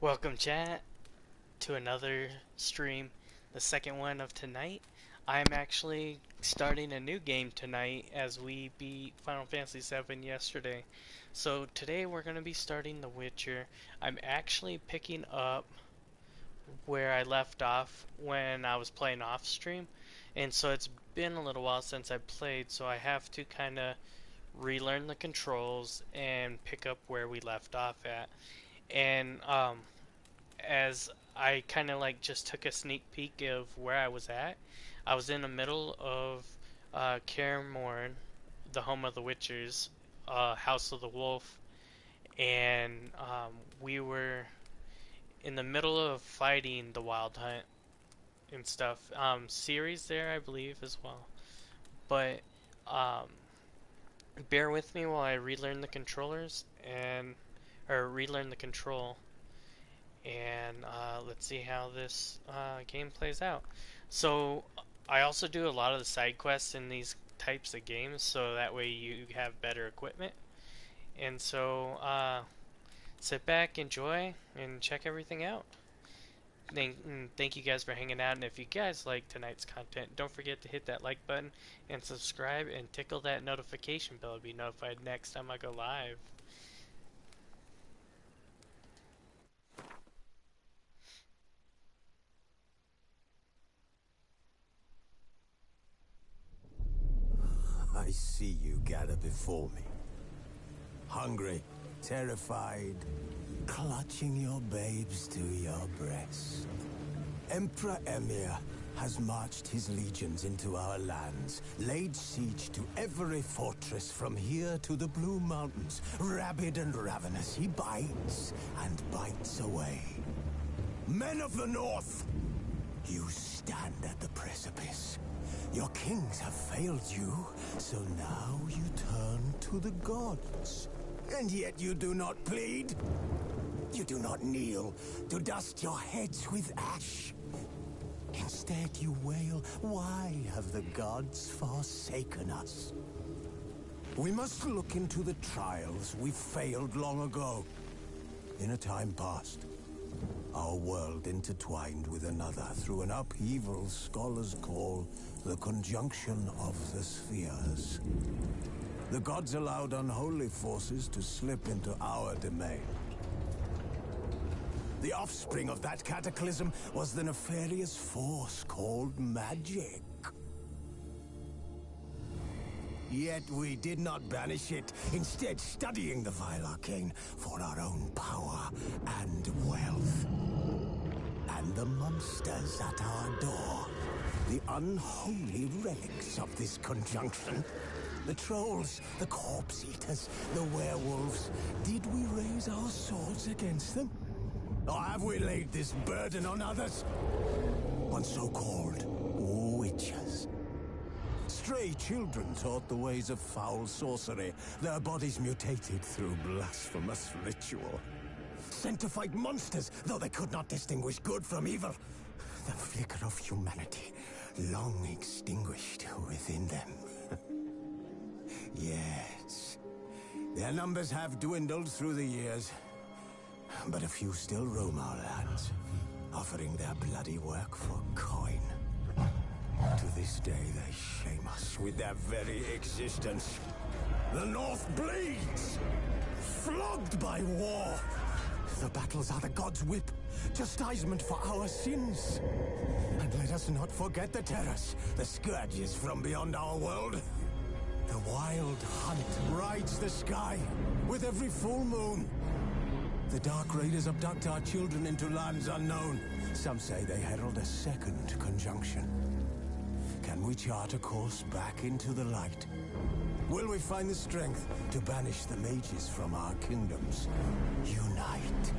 Welcome, chat, to another stream, the second one of tonight. I'm actually starting a new game tonight as we beat Final Fantasy VII yesterday. So today we're going to be starting The Witcher. I'm actually picking up where I left off when I was playing off stream. And so it's been a little while since I played, so I have to kind of relearn the controls and pick up where we left off at. And as I kind of like just took a sneak peek of where I was at. I was in the middle of Kaer the home of the Witchers, House of the Wolf, and we were in the middle of fighting the Wild Hunt and stuff. Series there, I believe, as well. But um, bear with me while I relearn the controllers or relearn the control, and let's see how this game plays out. So I also do a lot of the side quests in these types of games, so that way you have better equipment. And so sit back, enjoy, and check everything out. Thank you guys for hanging out, and if you guys like tonight's content, don't forget to hit that like button and subscribe and tickle that notification bell to be notified next time I go live. I see you gather before me. Hungry, terrified, clutching your babes to your breast. Emperor Emir has marched his legions into our lands, laid siege to every fortress from here to the Blue Mountains. Rabid and ravenous, he bites and bites away. Men of the North, you stand at the precipice. Your kings have failed you, so now you turn to the gods. And yet you do not plead. You do not kneel to dust your heads with ash. Instead you wail, why have the gods forsaken us? We must look into the trials we failed long ago. In a time past, our world intertwined with another through an upheaval scholars call the conjunction of the spheres. The gods allowed unholy forces to slip into our domain. The offspring of that cataclysm was the nefarious force called magic. Yet we did not banish it, instead studying the vile arcane for our own power and wealth. And the monsters at our door, the unholy relics of this conjunction. The trolls, the corpse eaters, the werewolves. Did we raise our swords against them? Or have we laid this burden on others? On so-called witches. Stray children taught the ways of foul sorcery, their bodies mutated through blasphemous ritual. Sent to fight monsters, though they could not distinguish good from evil. The flicker of humanity, long extinguished within them. Yes, their numbers have dwindled through the years, but a few still roam our lands, offering their bloody work for coin. To this day, they shame us with their very existence. The North bleeds, flogged by war. The battles are the gods' whip, chastisement for our sins. And let us not forget the terrors, the scourges from beyond our world. The wild hunt rides the sky with every full moon. The Dark Raiders abduct our children into lands unknown. Some say they herald a second conjunction. Can we chart a course back into the light? Will we find the strength to banish the mages from our kingdoms? Unite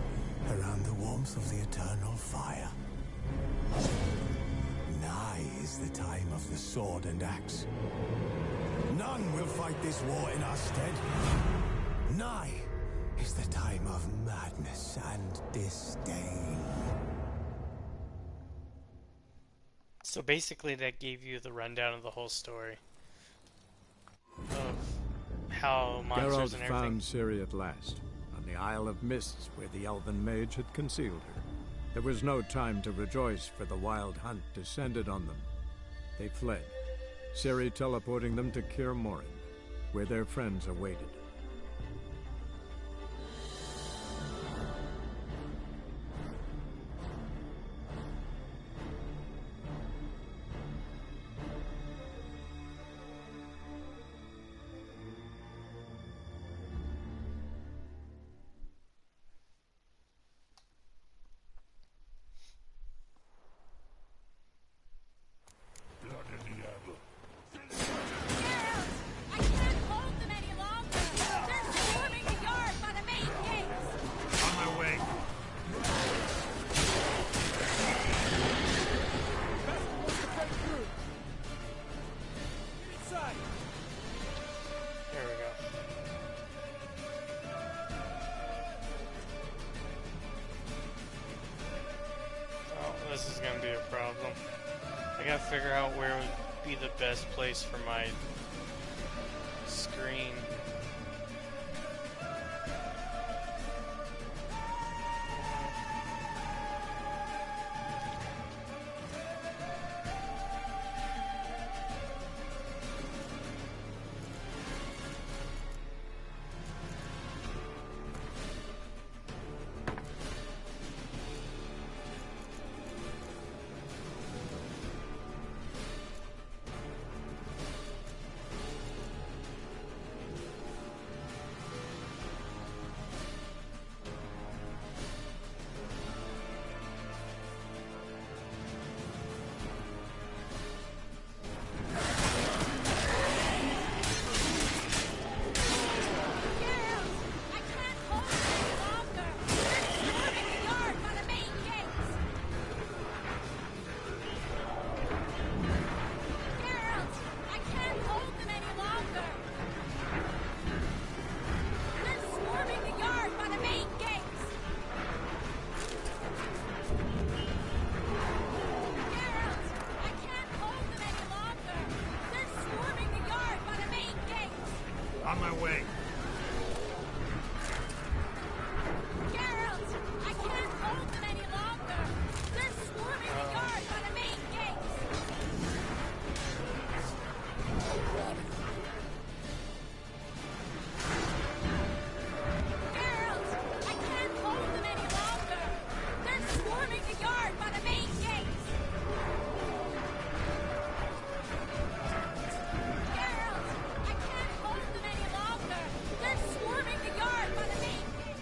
around the warmth of the eternal fire. Nigh is the time of the sword and axe. None will fight this war in our stead. Nigh is the time of madness and disdain. So basically that gave you the rundown of the whole story. Of how monsters Geralt and everything. found Ciri at last, and the Isle of Mists where the elven mage had concealed her. There was no time to rejoice, for the wild hunt descended on them. They fled, Ciri teleporting them to Kaer Morhen, where their friends awaited. This is gonna be a problem. I gotta figure out where would be the best place for my screen. On my way. Geralt! I can't hold them any longer! They're swarming the yard by the main gates! Geralt! I can't hold them any longer! They're swarming the yard by the main gates! Geralt! I can't hold them any longer! They're swarming the yard by the main gates!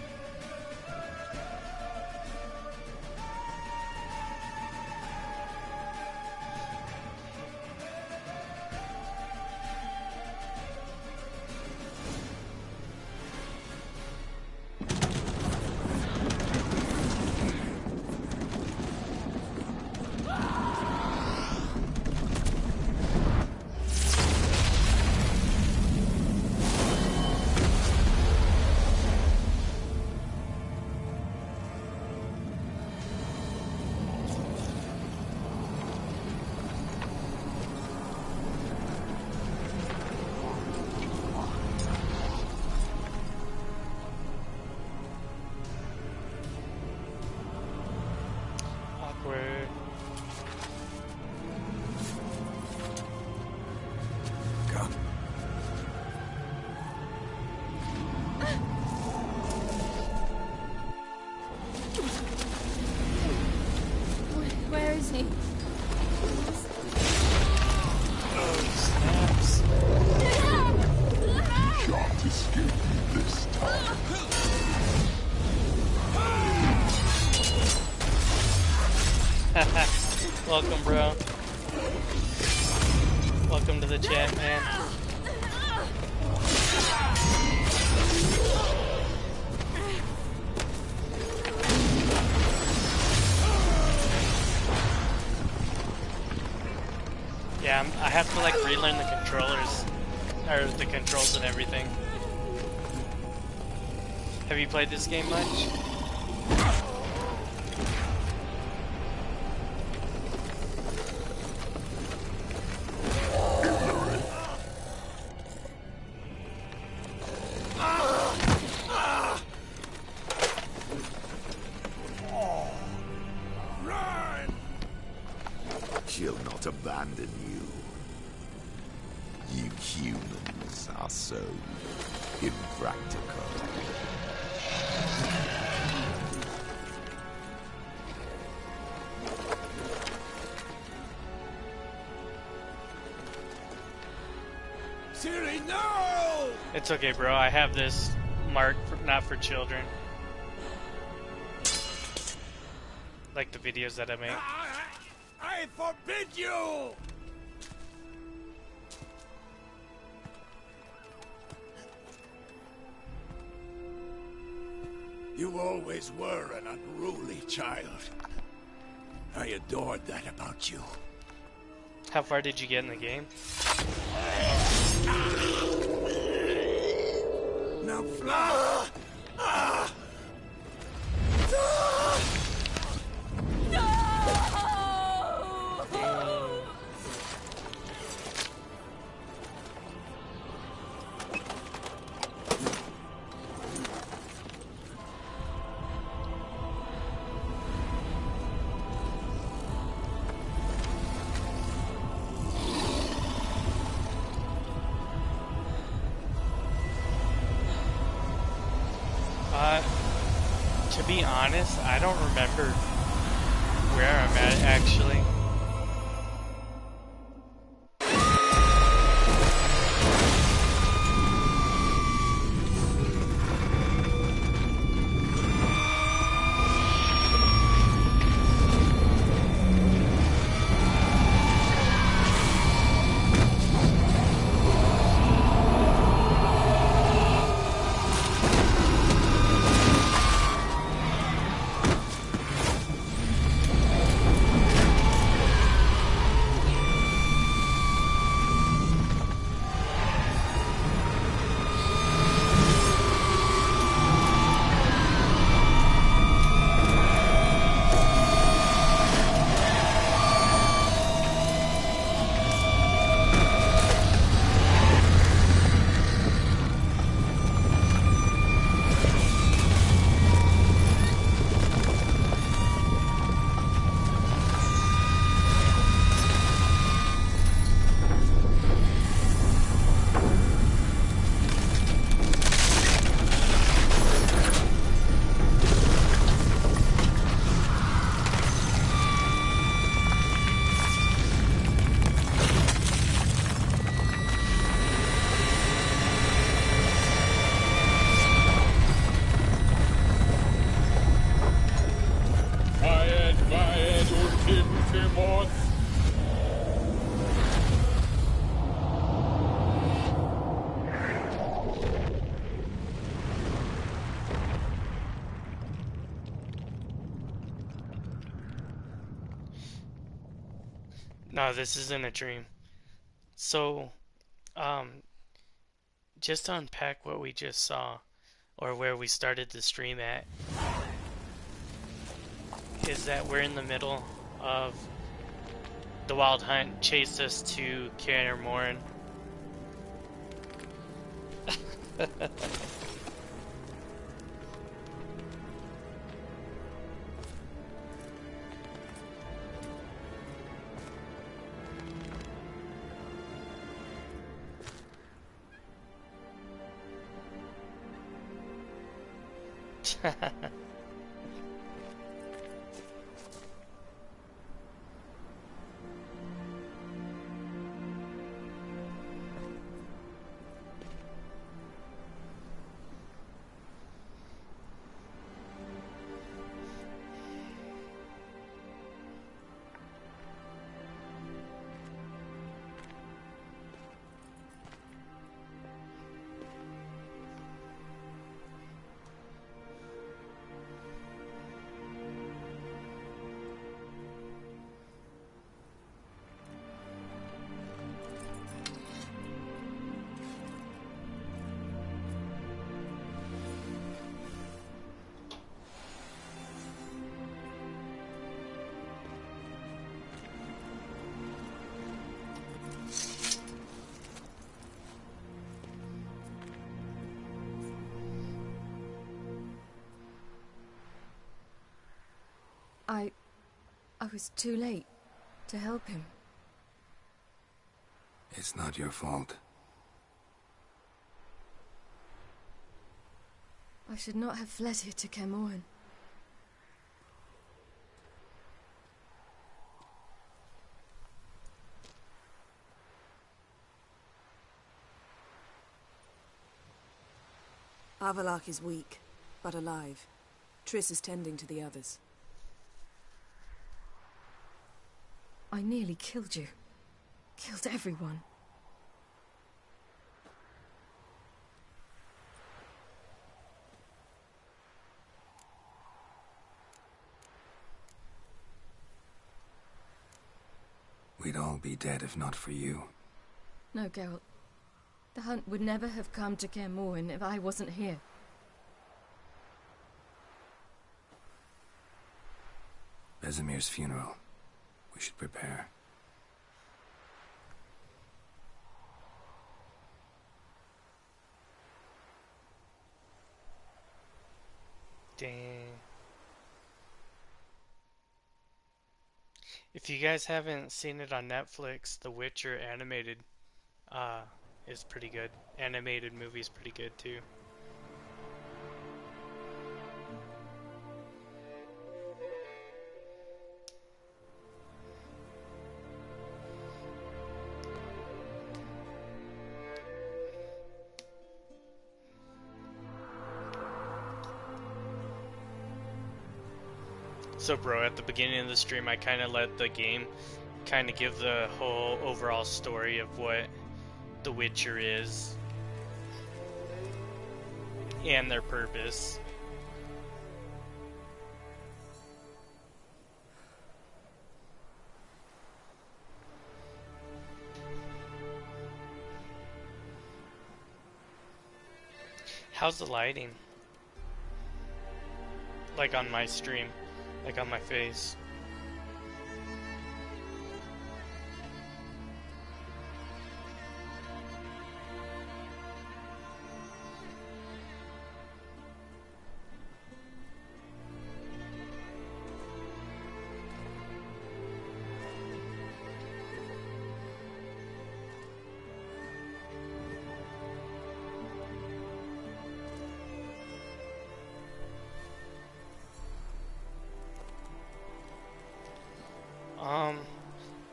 Awkward. Go. Where is he? Oh, snaps. Can't escape me this time. Welcome, bro. Welcome to the chat, man. Yeah, I have to like relearn the controllers, or the controls and everything. Have you played this game much? She'll not abandon you. You humans are so impractical. Siri, no! It's okay, bro. I have this marked for, not for children. Like the videos that I make. I forbid you! You always were an unruly child. I adored that about you. How far did you get in the game? Now fly! To be honest, I don't remember where I'm at actually. No, this isn't a dream. So, um, just to unpack what we just saw, or where we started the stream at, is that we're in the middle of the Wild Hunt chased us to Kaer Morhen. I was too late to help him. It's not your fault. I should not have fled here to Kermoren. Avalak is weak, but alive. Triss is tending to the others. I nearly killed you. Killed everyone. We'd all be dead if not for you. No, Geralt. The hunt would never have come to Kermoren if I wasn't here. Vesemir's funeral. We should prepare. Dang. If you guys haven't seen it on Netflix, The Witcher animated is pretty good. Animated movie is pretty good too. So bro, at the beginning of the stream I kind of let the game kind of give the whole overall story of what The Witcher is and their purpose. How's the lighting? Like on my stream, like on my face.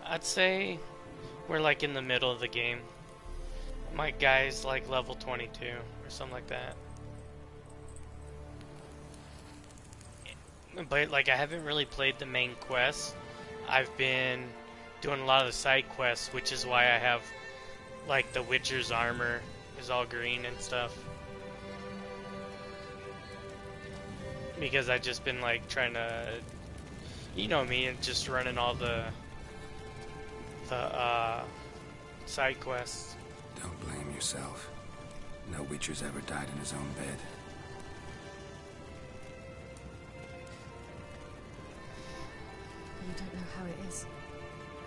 I'd say we're like in the middle of the game. My guy's like level 22 or something like that. But like I haven't really played the main quest. I've been doing a lot of the side quests, which is why I have like the Witcher's armor is all green and stuff. Because I've just been like trying to, you know me, and just running all the side quests. Don't blame yourself. No Witcher's ever died in his own bed. You don't know how it is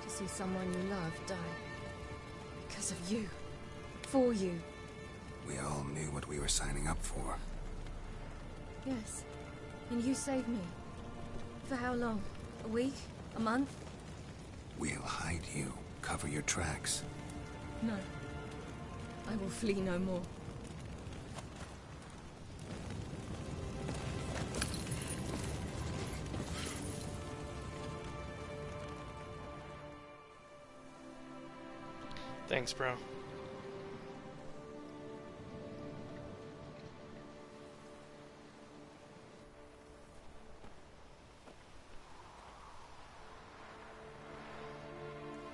to see someone you love die. Because of you. For you. We all knew what we were signing up for. Yes. And you saved me. For how long? A week? A month? We'll hide you. Cover your tracks. No. I will flee no more. Thanks, bro.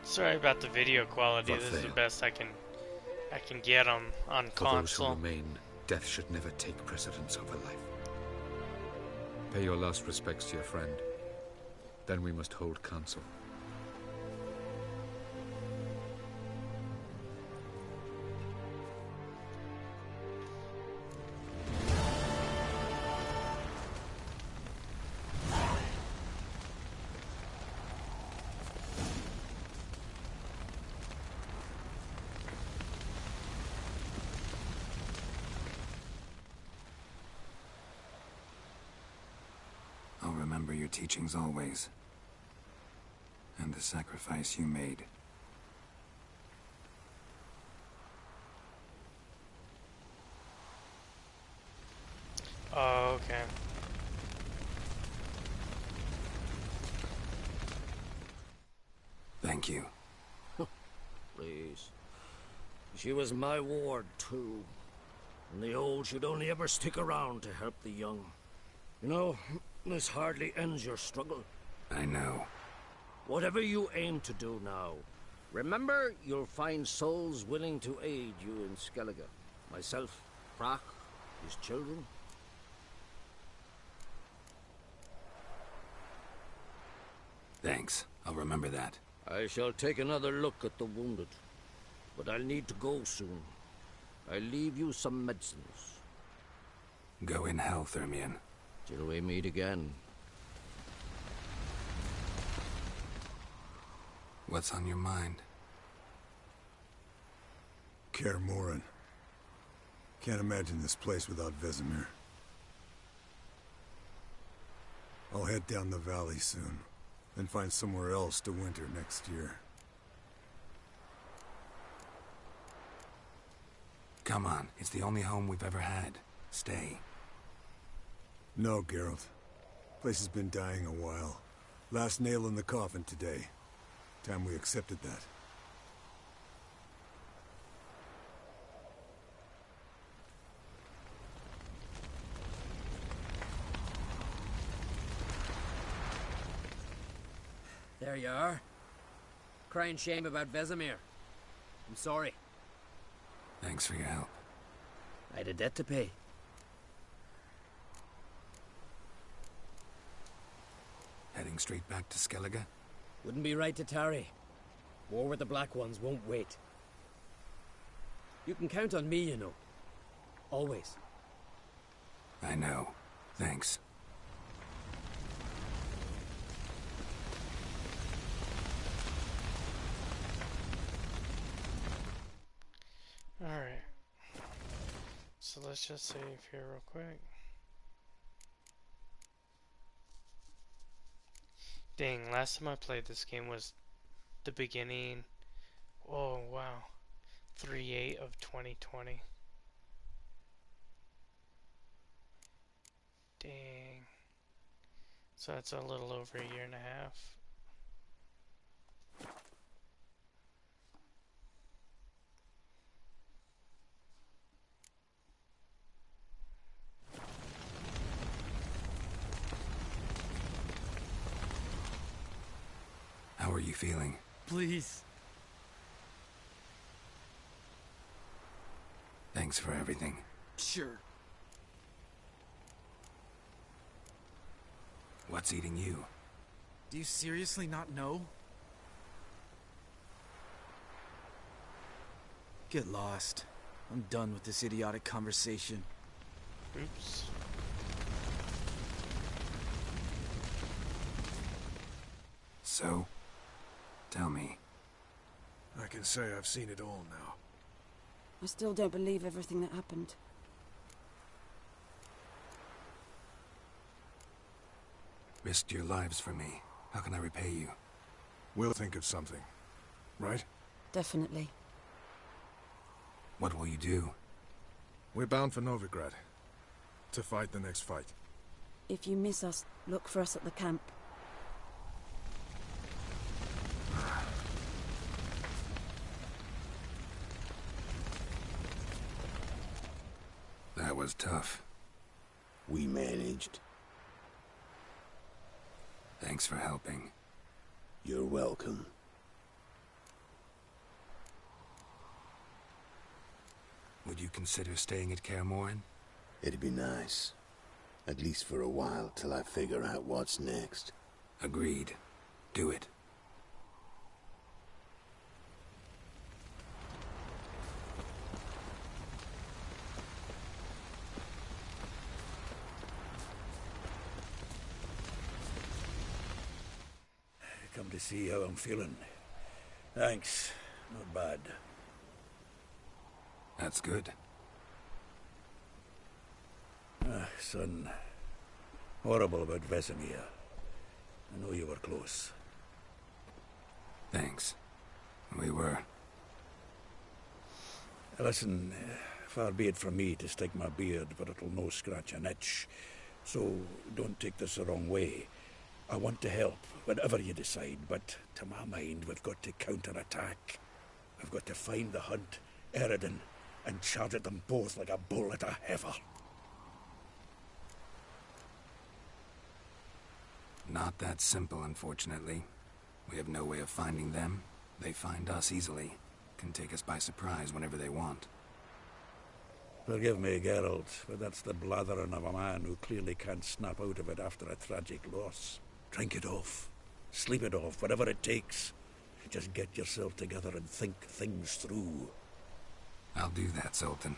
Sorry about the video quality. This is the best I can get on For console. those who remain, death should never take precedence over life. Pay your last respects to your friend. Then we must hold council. I'll remember your teachings always. And and the sacrifice you made. Oh, okay. Thank you. Please. She was my ward, too. And the old should only ever stick around to help the young. You know, this hardly ends your struggle. I know. Whatever you aim to do now, remember you'll find souls willing to aid you in Skellige. Myself, Krak, his children. Thanks. I'll remember that. I shall take another look at the wounded. But I'll need to go soon. I'll leave you some medicines. Go in health, Ermion. Till we meet again. What's on your mind? Kaer Morhen. Can't imagine this place without Vesemir. I'll head down the valley soon, then find somewhere else to winter next year. Come on, it's the only home we've ever had. Stay. No, Geralt. Place has been dying a while. Last nail in the coffin today. Time we accepted that. There you are. Crying shame about Vesemir. I'm sorry. Thanks for your help. I had a debt to pay. Heading straight back to Skellige? Wouldn't be right to tarry. War with the Black Ones won't wait. You can count on me, you know. Always. I know. Thanks. Alright. So let's just save here real quick. Dang, last time I played this game was the beginning. Oh, wow. 3/8 of 2020. Dang. So that's a little over a year and a half. How are you feeling? Please. Thanks for everything. Sure. What's eating you? Do you seriously not know? Get lost. I'm done with this idiotic conversation. Oops. So? Tell me. I can say I've seen it all now. I still don't believe everything that happened. Risked your lives for me. How can I repay you? We'll think of something. Right? Definitely. What will you do? We're bound for Novigrad. To fight the next fight. If you miss us, look for us at the camp. That was tough. We managed. Thanks for helping. You're welcome. Would you consider staying at Kaer Morhen? It'd be nice. At least for a while, till I figure out what's next. Agreed. Do it. Come to see how I'm feeling. Thanks. Not bad. That's good. Son. Horrible about Vesemir. I know you were close. Thanks. We were. Listen, far be it from me to stick my beard, but it'll no scratch an itch. So don't take this the wrong way. I want to help, whatever you decide, but to my mind, we've got to counterattack. We've got to find the Hunt, Eridan, and charge at them both like a bull at a heifer. Not that simple, unfortunately. We have no way of finding them. They find us easily. Can take us by surprise whenever they want. Forgive me, Geralt, but that's the blathering of a man who clearly can't snap out of it after a tragic loss. Drink it off. Sleep it off, whatever it takes. Just get yourself together and think things through. I'll do that, Sultan.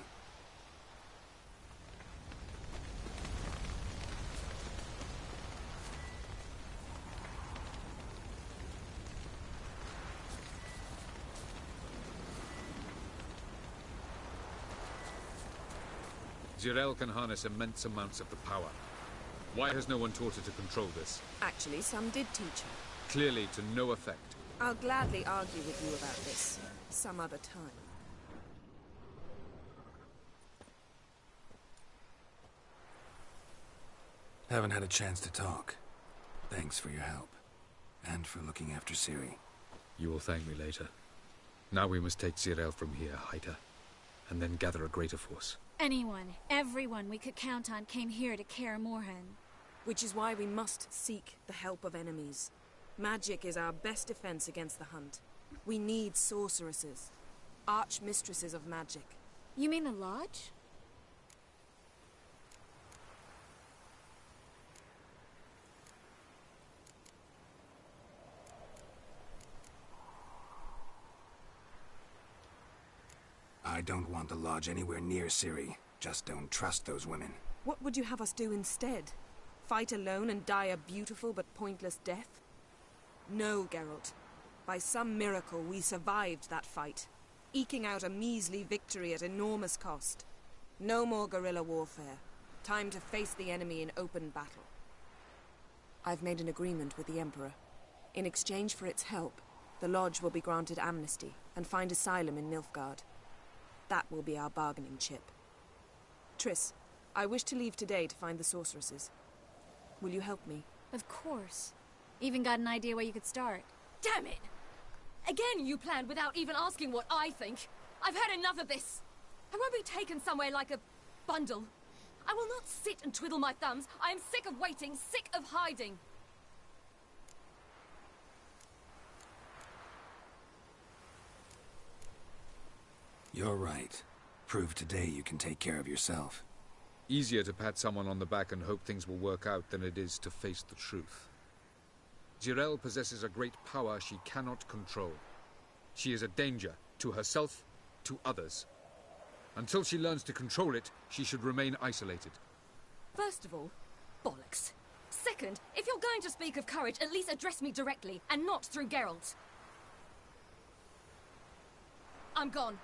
Zirael can harness immense amounts of the power. Why has no one taught her to control this? Actually, some did teach her. Clearly to no effect. I'll gladly argue with you about this some other time. Haven't had a chance to talk. Thanks for your help. And for looking after Ciri. You will thank me later. Now we must take Zirael from here, hide her, and then gather a greater force. Anyone, everyone we could count on came here to Kaer Morhen. Which is why we must seek the help of enemies. Magic is our best defense against the Hunt. We need sorceresses. Archmistresses of magic. You mean the Lodge? I don't want the Lodge anywhere near Ciri. Just don't trust those women. What would you have us do instead? Fight alone and die a beautiful but pointless death? No, Geralt. By some miracle, we survived that fight, eking out a measly victory at enormous cost. No more guerrilla warfare. Time to face the enemy in open battle. I've made an agreement with the Emperor. In exchange for its help, the Lodge will be granted amnesty and find asylum in Nilfgaard. That will be our bargaining chip. Triss, I wish to leave today to find the sorceresses. Will you help me? Of course. Even got an idea where you could start. Damn it! Again you planned without even asking what I think. I've had enough of this. I won't be taken somewhere like a bundle. I will not sit and twiddle my thumbs. I am sick of waiting, sick of hiding. You're right. Prove today you can take care of yourself. Easier to pat someone on the back and hope things will work out than it is to face the truth. Zirael possesses a great power she cannot control. She is a danger to herself, to others. Until she learns to control it, she should remain isolated. First of all, bollocks. Second, if you're going to speak of courage, at least address me directly, and not through Geralt. I'm gone.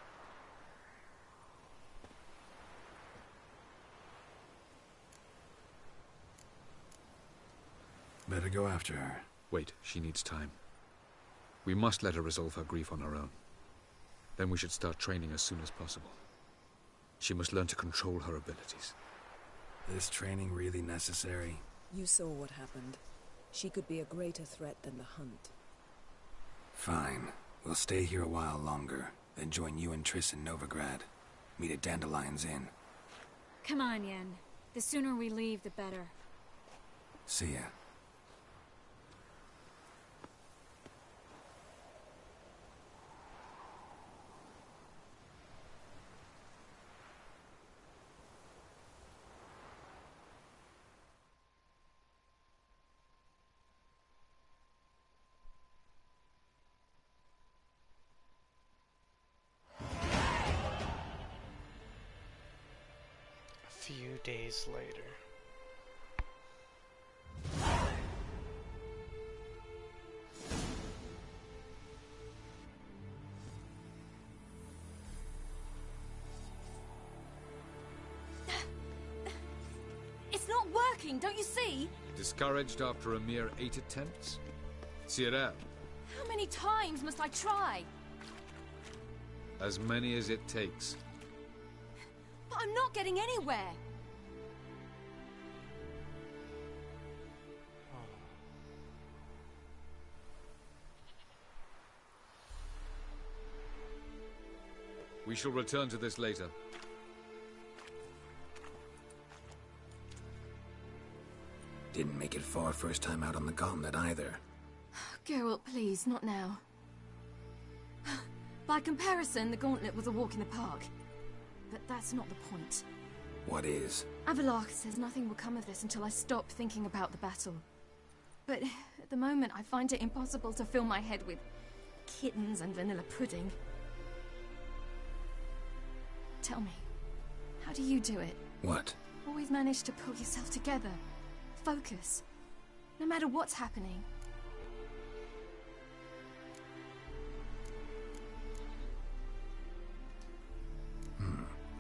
Better go after her. Wait, she needs time. We must let her resolve her grief on her own. Then we should start training as soon as possible. She must learn to control her abilities. This training really necessary? You saw what happened. She could be a greater threat than the Hunt. Fine. We'll stay here a while longer, then join you and Triss in Novigrad. Meet at Dandelion's Inn. Come on, Yen. The sooner we leave, the better. See ya. A few days later. It's not working, don't you see? Discouraged after a mere 8 attempts? Zirael, How many times must I try? As many as it takes. But I'm not getting anywhere. We shall return to this later. Didn't make it far first time out on the gauntlet either. Geralt, please, not now. By comparison, the gauntlet was a walk in the park. But that's not the point. What is? Avallac'h says nothing will come of this until I stop thinking about the battle. But at the moment, I find it impossible to fill my head with kittens and vanilla pudding. Tell me, how do you do it? What? Always manage to pull yourself together. Focus. No matter what's happening.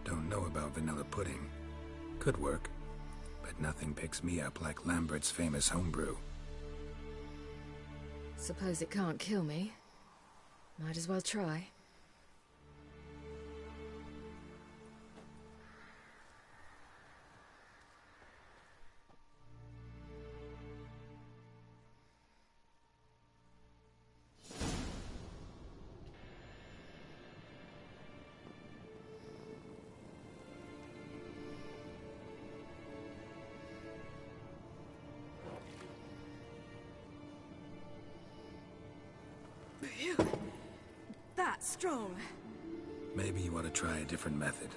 Don't know about vanilla pudding. Could work. But nothing picks me up like Lambert's famous homebrew. Suppose it can't kill me. Might as well try. That's strong. Maybe you ought to try a different method.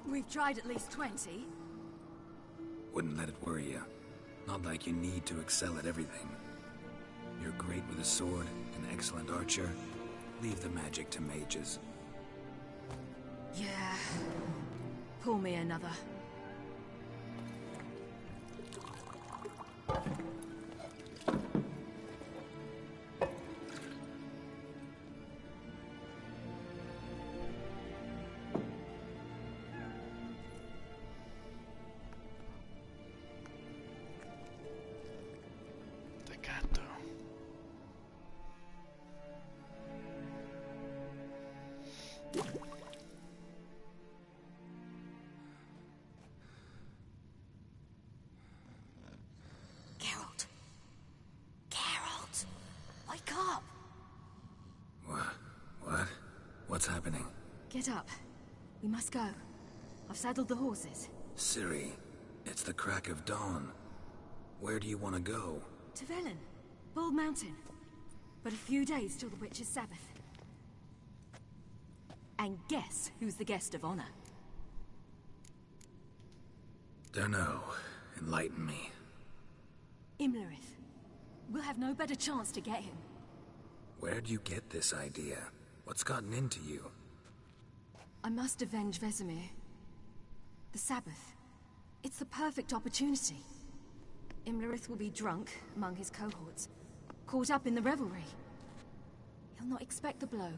We've tried at least 20. Wouldn't let it worry you. Not like you need to excel at everything. You're great with a sword, an excellent archer. Leave the magic to mages. Yeah. Pull me another. Wake up! What? What's happening? Get up. We must go. I've saddled the horses. Ciri, it's the crack of dawn. Where do you want to go? To Velen. Bald Mountain. But a few days till the Witch's Sabbath. And guess who's the guest of honor? Dunno. Enlighten me. Imlerith. We'll have no better chance to get him. Where'd you get this idea? What's gotten into you? I must avenge Vesemir. The Sabbath. It's the perfect opportunity. Imlerith will be drunk among his cohorts, caught up in the revelry. He'll not expect the blow.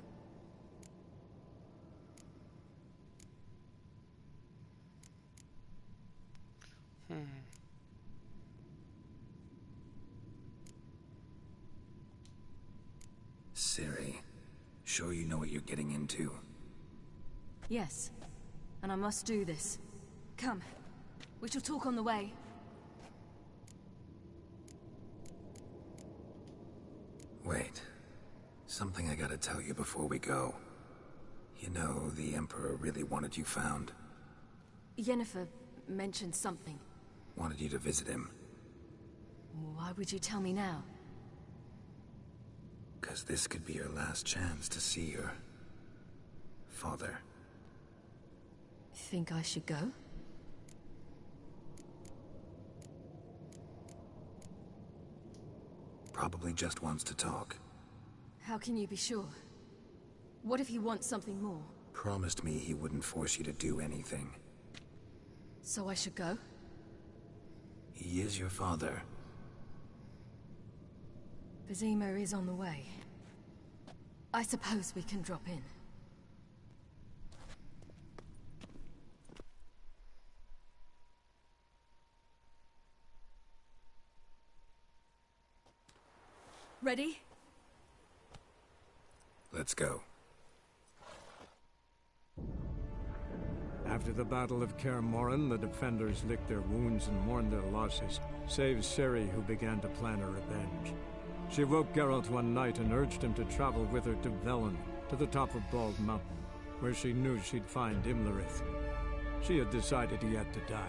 Ciri, sure you know what you're getting into? Yes, and I must do this. Come, we shall talk on the way. Wait. Something I gotta tell you before we go. You know, the Emperor really wanted you found. Yennefer mentioned something. Wanted you to visit him. Why would you tell me now? 'Cause this could be your last chance to see your father. Think I should go? Probably just wants to talk. How can you be sure? What if he wants something more? Promised me he wouldn't force you to do anything. So I should go? He is your father. Vesemir is on the way. I suppose we can drop in. Ready? Let's go. After the Battle of Kaer Morhen, the defenders licked their wounds and mourned their losses, save Ciri, who began to plan her revenge. She woke Geralt one night and urged him to travel with her to Velen, to the top of Bald Mountain, where she knew she'd find Imlerith. She had decided he had to die.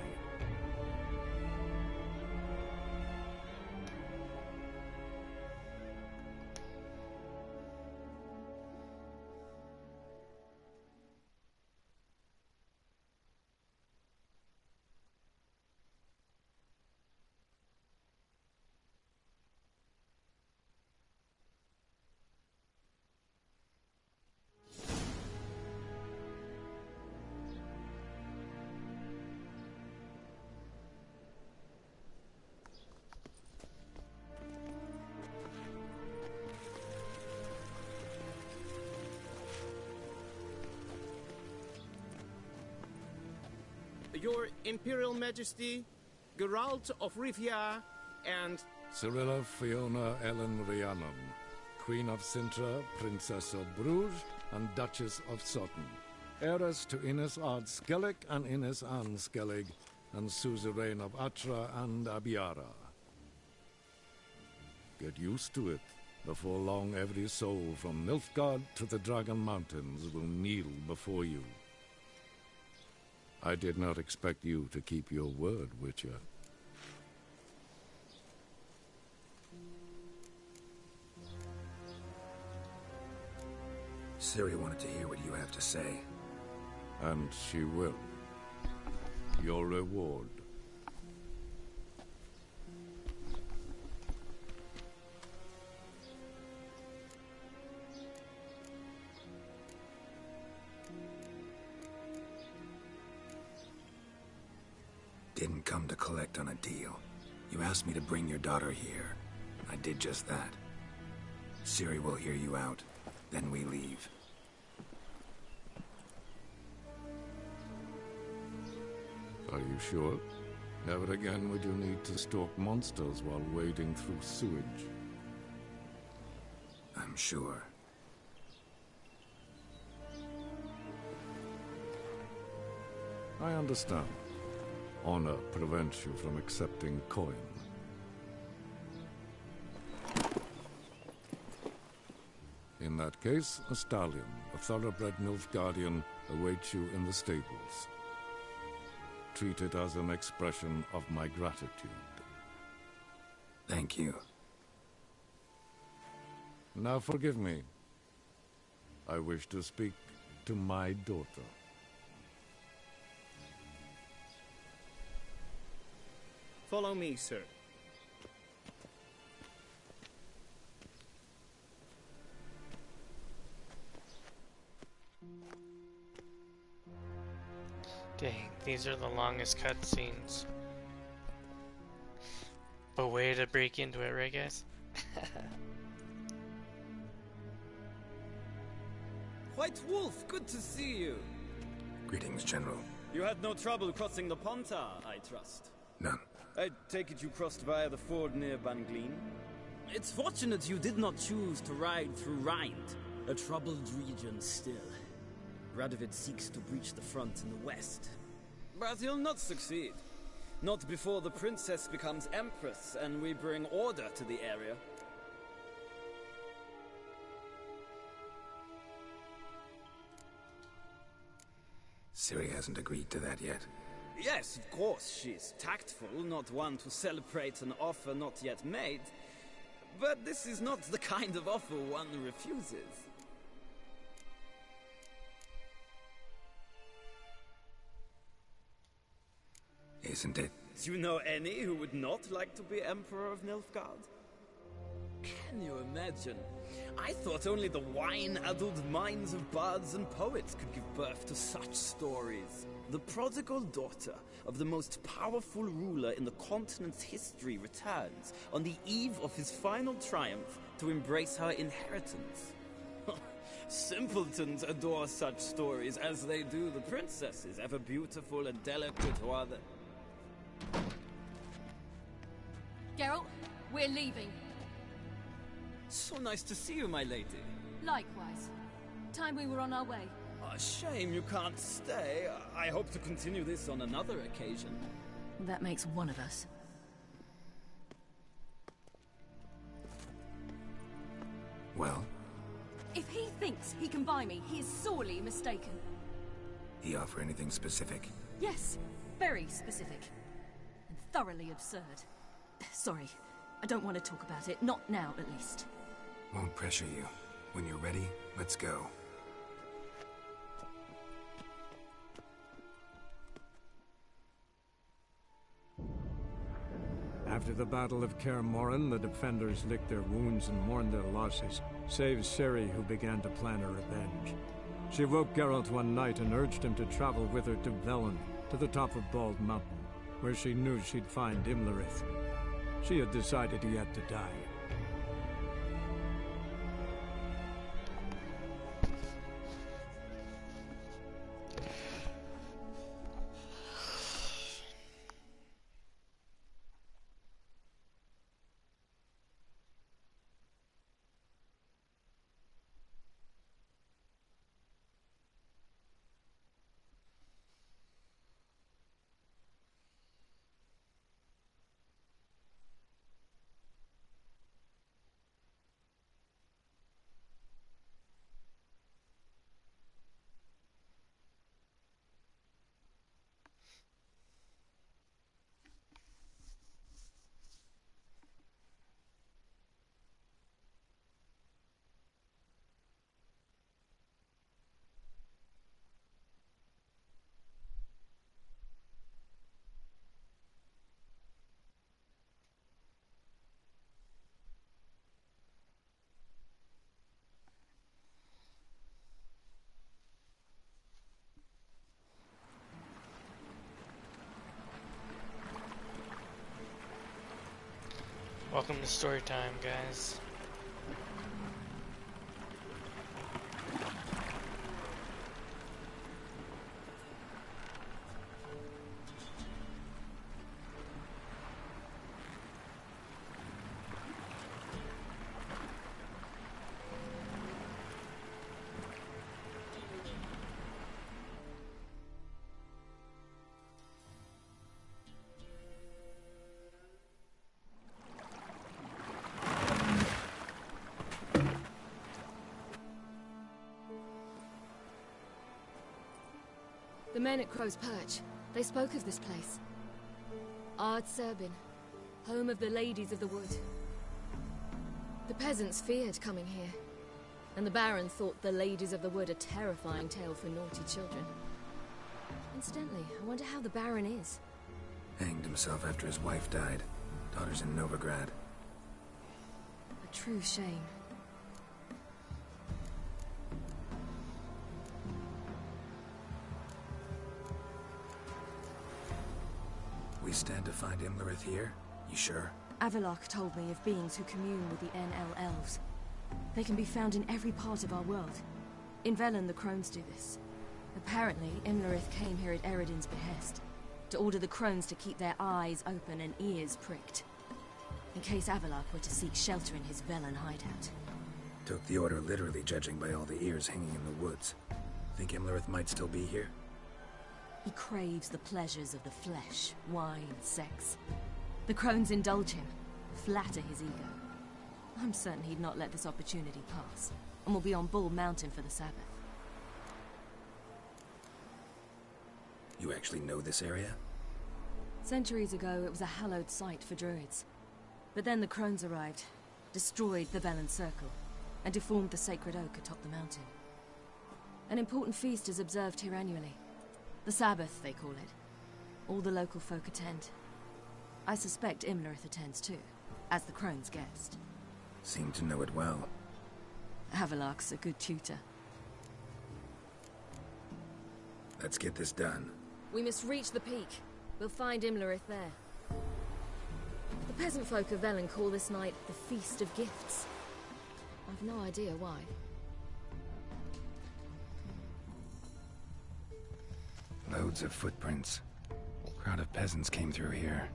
Your Imperial Majesty, Geralt of Rivia, and... Cirilla Fiona Ellen Rhiannon, Queen of Sintra, Princess of Bruges, and Duchess of Sutton, heiress to Innes Ard Skellig and Innes Anne Skellig, and suzerain of Atra and Abiara. Get used to it. Before long, every soul from Nilfgaard to the Dragon Mountains will kneel before you. I did not expect you to keep your word, Witcher. Ciri wanted to hear what you have to say. And she will. Your reward. Didn't come to collect on a deal. You asked me to bring your daughter here. I did just that. Ciri will hear you out. Then we leave. Are you sure? Never again would you need to stalk monsters while wading through sewage. I'm sure. I understand. Honor prevents you from accepting coin. In that case, a stallion, a thoroughbred Nilfgaardian, awaits you in the stables. Treat it as an expression of my gratitude. Thank you. Now forgive me. I wish to speak to my daughter. Follow me, sir. Dang, these are the longest cutscenes. But way to break into it, right guys? White Wolf, good to see you. Greetings, General. You had no trouble crossing the Ponta, I trust. None. I take it you crossed via the ford near Banglin? It's fortunate you did not choose to ride through Rind, a troubled region still. Radovid seeks to breach the front in the west. But he'll not succeed. Not before the princess becomes empress and we bring order to the area. Ciri hasn't agreed to that yet. Yes, of course, she's tactful, not one to celebrate an offer not yet made. But this is not the kind of offer one refuses. Isn't it? Do you know any who would not like to be Emperor of Nilfgaard? Can you imagine? I thought only the wine-addled minds of bards and poets could give birth to such stories. The prodigal daughter of the most powerful ruler in the continent's history returns on the eve of his final triumph to embrace her inheritance. Simpletons adore such stories as they do the princesses, ever beautiful and delicate who are the... Geralt, we're leaving. So nice to see you, my lady. Likewise. Time we were on our way. A shame you can't stay. I hope to continue this on another occasion. That makes one of us. Well? If he thinks he can buy me, he is sorely mistaken. He offer anything specific? Yes, very specific. And thoroughly absurd. Sorry, I don't want to talk about it. Not now, at least. Won't pressure you. When you're ready, let's go. After the Battle of Kaer Morhen, the defenders licked their wounds and mourned their losses, save Ciri, who began to plan her revenge. She woke Geralt one night and urged him to travel with her to Velen, to the top of Bald Mountain, where she knew she'd find Imlerith. She had decided he had to die. Welcome to story time, guys. The men at Crow's Perch, they spoke of this place. Ard Serbin, home of the Ladies of the Wood. The peasants feared coming here, and the Baron thought the Ladies of the Wood a terrifying tale for naughty children. Incidentally, I wonder how the Baron is. Hanged himself after his wife died. Daughter's in Novigrad. A true shame. We stand to find Imlerith here? You sure? Avalok told me of beings who commune with the NL elves. They can be found in every part of our world. In Velen, the crones do this. Apparently, Imlerith came here at Eredin's behest, to order the crones to keep their eyes open and ears pricked, in case Avalok were to seek shelter in his Velen hideout. Took the order literally, judging by all the ears hanging in the woods. Think Imlerith might still be here? He craves the pleasures of the flesh, wine, sex. The crones indulge him, flatter his ego. I'm certain he'd not let this opportunity pass, and will be on Bull Mountain for the Sabbath. You actually know this area? Centuries ago, it was a hallowed site for druids. But then the crones arrived, destroyed the Velen Circle, and deformed the sacred oak atop the mountain. An important feast is observed here annually. The Sabbath, they call it. All the local folk attend. I suspect Imlerith attends too, as the crone's guest. Seem to know it well. Avalok's a good tutor. Let's get this done. We must reach the peak. We'll find Imlerith there. The peasant folk of Velen call this night the Feast of Gifts. I've no idea why. Loads of footprints. Crowd of peasants came through here.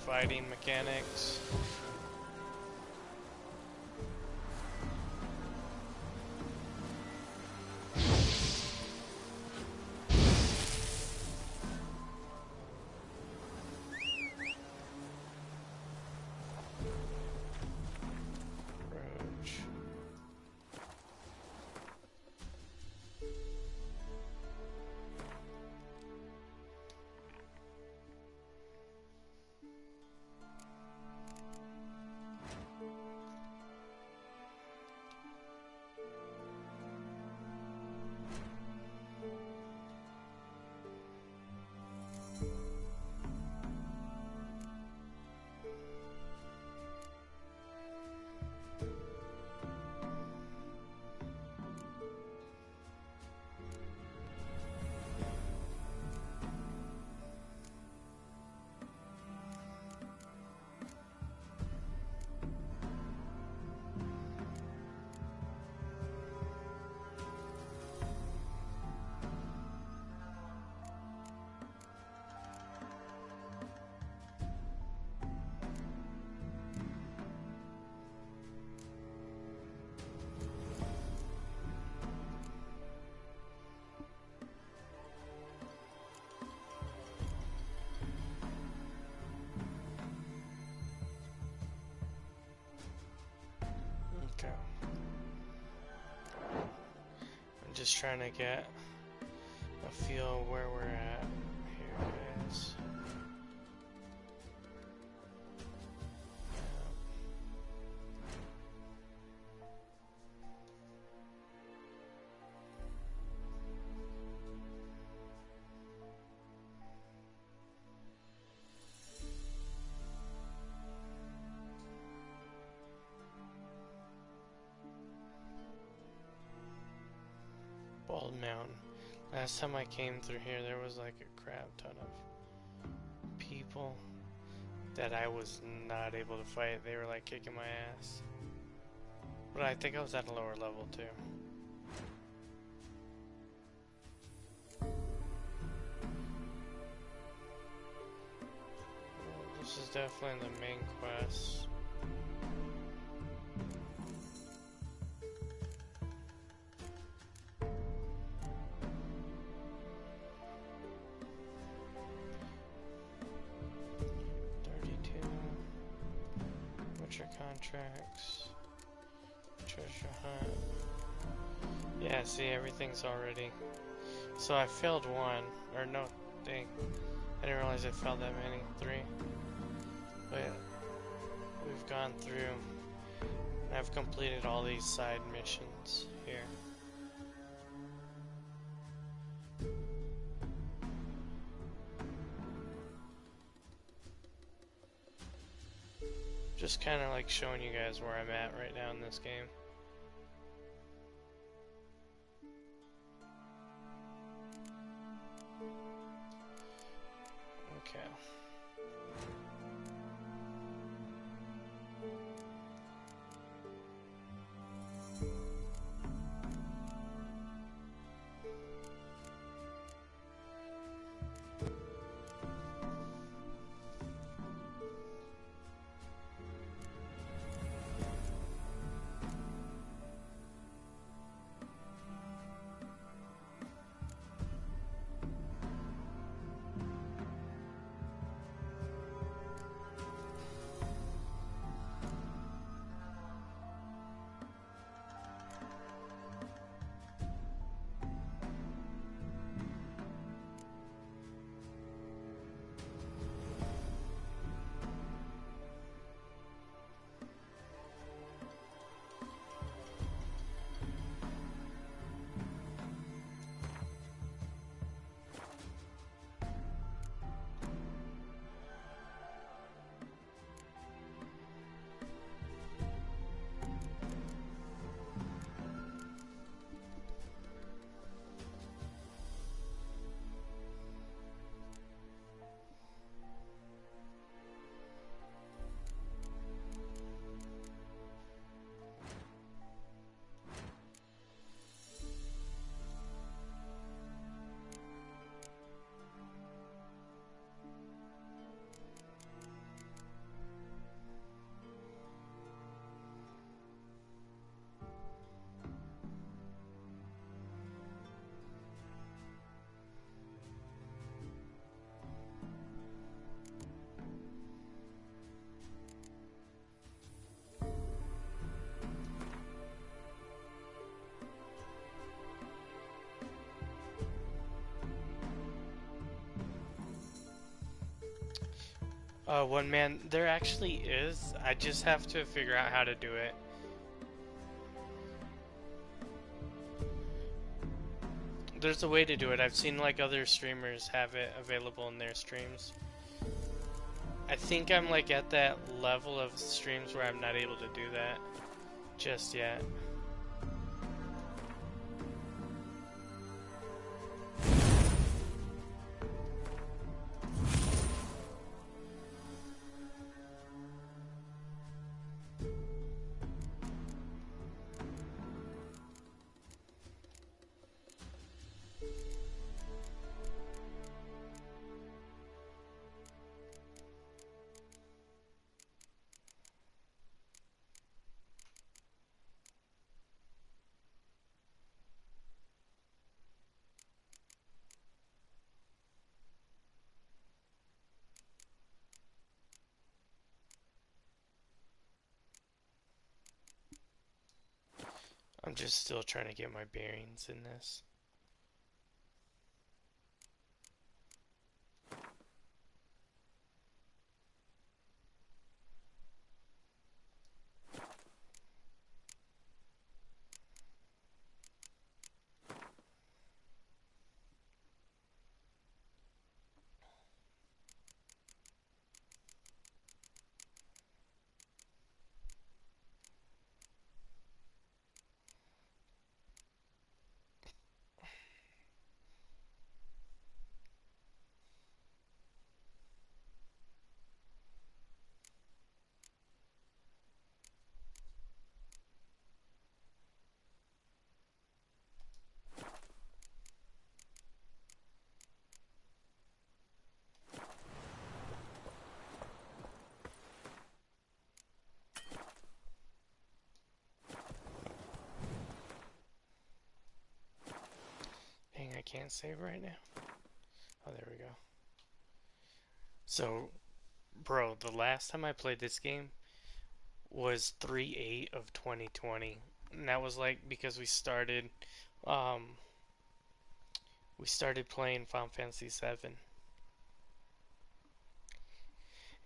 fighting mechanics. Okay. I'm just trying to get a feel of where we're at. Here it is. Bald Mountain. Last time I came through here, there was like a crap ton of people that I was not able to fight. They were like kicking my ass. But I think I was at a lower level too. This is definitely the main quest. Contracts, treasure hunt. Yeah, see, everything's already. So I failed one, or no, dang. I didn't realize I failed that many. 3. But we've gone through. And I've completed all these side missions here. Just kind of like showing you guys where I'm at right now in this game. Okay. One man, there actually is. I just have to figure out how to do it. There's a way to do it. I've seen like other streamers have it available in their streams. I think I'm like at that level of streams where I'm not able to do that just yet. I'm just still trying to get my bearings in this. Dang, I can't save right now. Oh, there we go. So, bro, the last time I played this game was 3/8 of 2020. And that was like because we started playing Final Fantasy 7.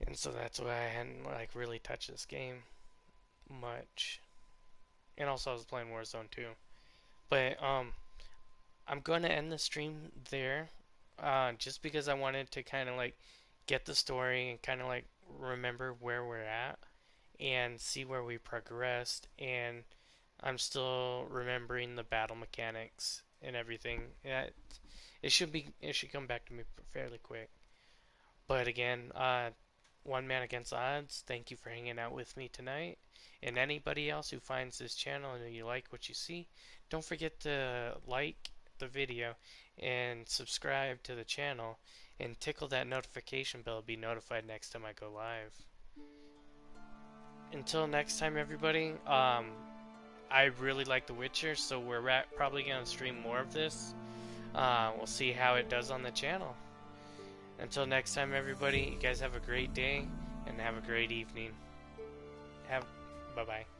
And so that's why I hadn't like really touched this game much. And also I was playing Warzone too. But I'm gonna end the stream there. Just because I wanted to kind of like get the story and kind of like remember where we're at and see where we progressed, and I'm still remembering the battle mechanics and everything. It should come back to me fairly quick. But again, one man against odds. Thank you for hanging out with me tonight. And anybody else who finds this channel and you like what you see, don't forget to like the video and subscribe to the channel and tickle that notification bell to be notified next time I go live. Until next time, everybody, I really like The Witcher, so we're probably going to stream more of this. We'll see how it does on the channel. Until next time, everybody, you guys have a great day and have a great evening. Bye-bye.